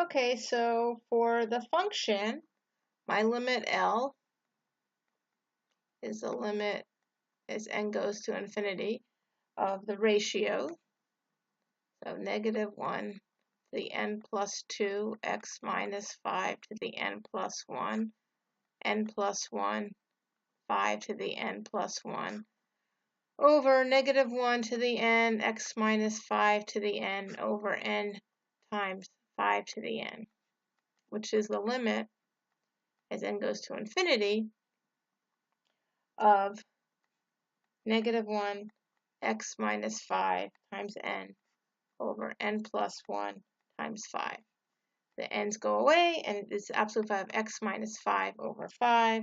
Okay, so for the function, my limit L is the limit as n goes to infinity of the ratio, so -1 to the n plus 2, x minus 5 to the n plus 1, n plus 1, 5 to the n plus 1, over -1 to the n, x minus 5 to the n over n times 5 to the n, which is the limit as n goes to infinity of -1 x minus 5 times n over n plus 1 times 5. The n's go away, and it's the absolute value of x minus 5 over 5.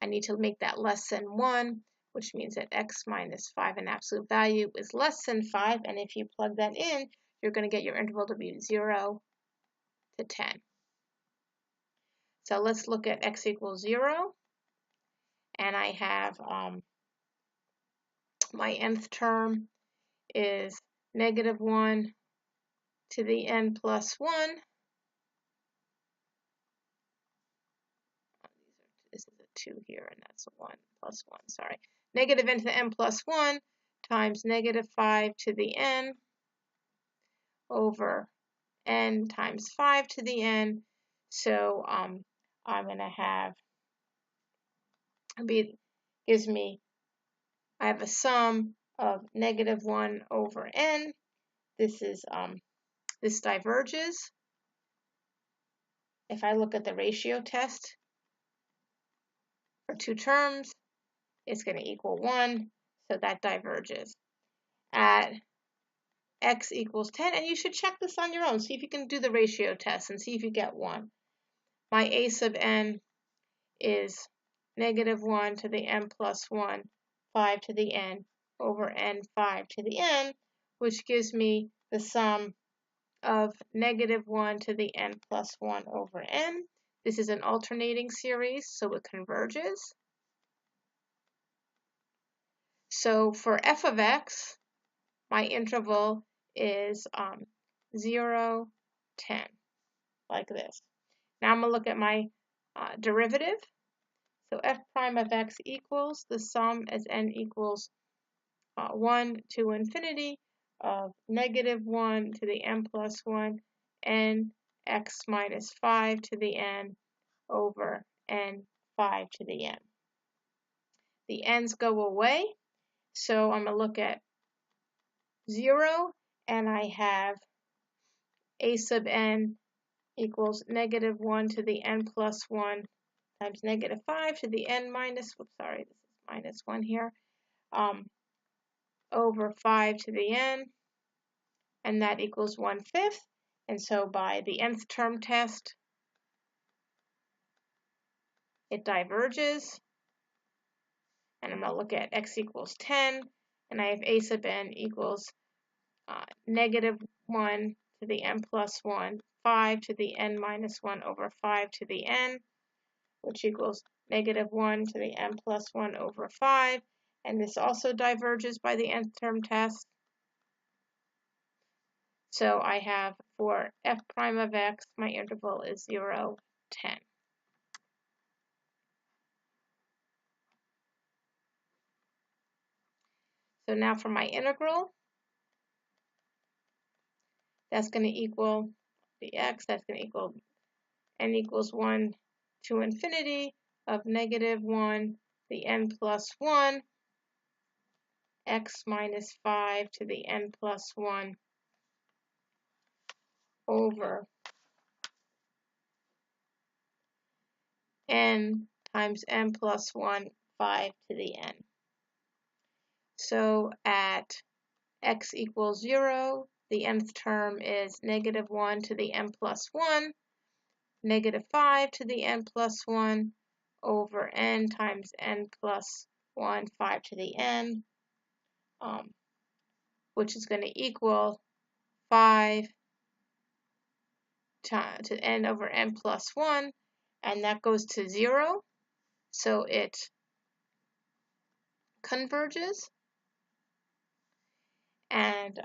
I need to make that less than 1, which means that x minus 5 in absolute value is less than 5, and if you plug that in, you're going to get your interval to be 0 to 10. So let's look at x equals 0, and I have my nth term is -1 to the n plus 1. This is a 2 here, and that's a 1 plus 1, sorry. -n to the n plus 1 times -5 to the n over n times 5 to the n. So I'm going to have, gives me, I have a sum of -1 over n. This is, this diverges. If I look at the ratio test for two terms, it's going to equal 1, so that diverges. At x equals 10, and you should check this on your own. See if you can do the ratio test and see if you get 1. My a sub n is -1 to the n plus 1, 5 to the n over n 5 to the n, which gives me the sum of -1 to the n plus 1 over n. This is an alternating series, so it converges. So for f of x, my interval is 0, 10, like this. Now I'm going to look at my derivative. So f prime of x equals the sum as n equals 1 to infinity of -1 to the n plus 1 n x minus 5 to the n over n 5 to the n. The n's go away, so I'm going to look at 0, and I have a sub n equals -1 to the n plus 1 times -5 to the n minus, whoops, sorry, this is minus 1 here, over 5 to the n, and that equals 1/5. And so by the nth term test, it diverges. And I'm going to look at x equals 10, and I have a sub n equals -1 to the n plus 1, 5 to the n minus 1 over 5 to the n, which equals -1 to the n plus 1 over 5. And this also diverges by the nth term test. So I have for f prime of x, my interval is 0, 10. So now for my integral, that's going to equal the x, that's going to equal n equals 1 to infinity of -1 the n plus 1 x minus 5 to the n plus 1 over n times n plus 1, 5 to the n. So at x equals 0, the nth term is -1 to the n plus 1, -5 to the n plus 1 over n times n plus 1, 5 to the n, which is going to equal 5 to n over n plus 1, and that goes to 0, so it converges. And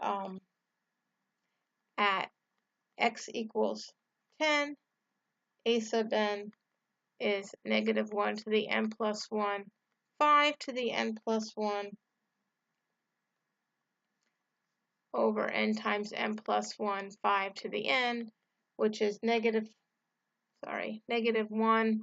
at x equals 10. A sub n is negative 1 to the n plus 1, 5 to the n plus 1 over n times n plus 1, 5 to the n, which is negative 1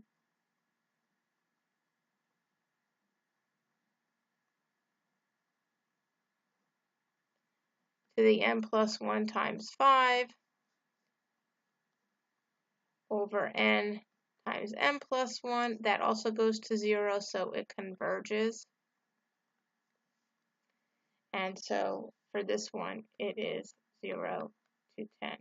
to the n plus 1 times 5 over n times n plus 1. That also goes to 0, so it converges. And so for this one, it is 0 to 10.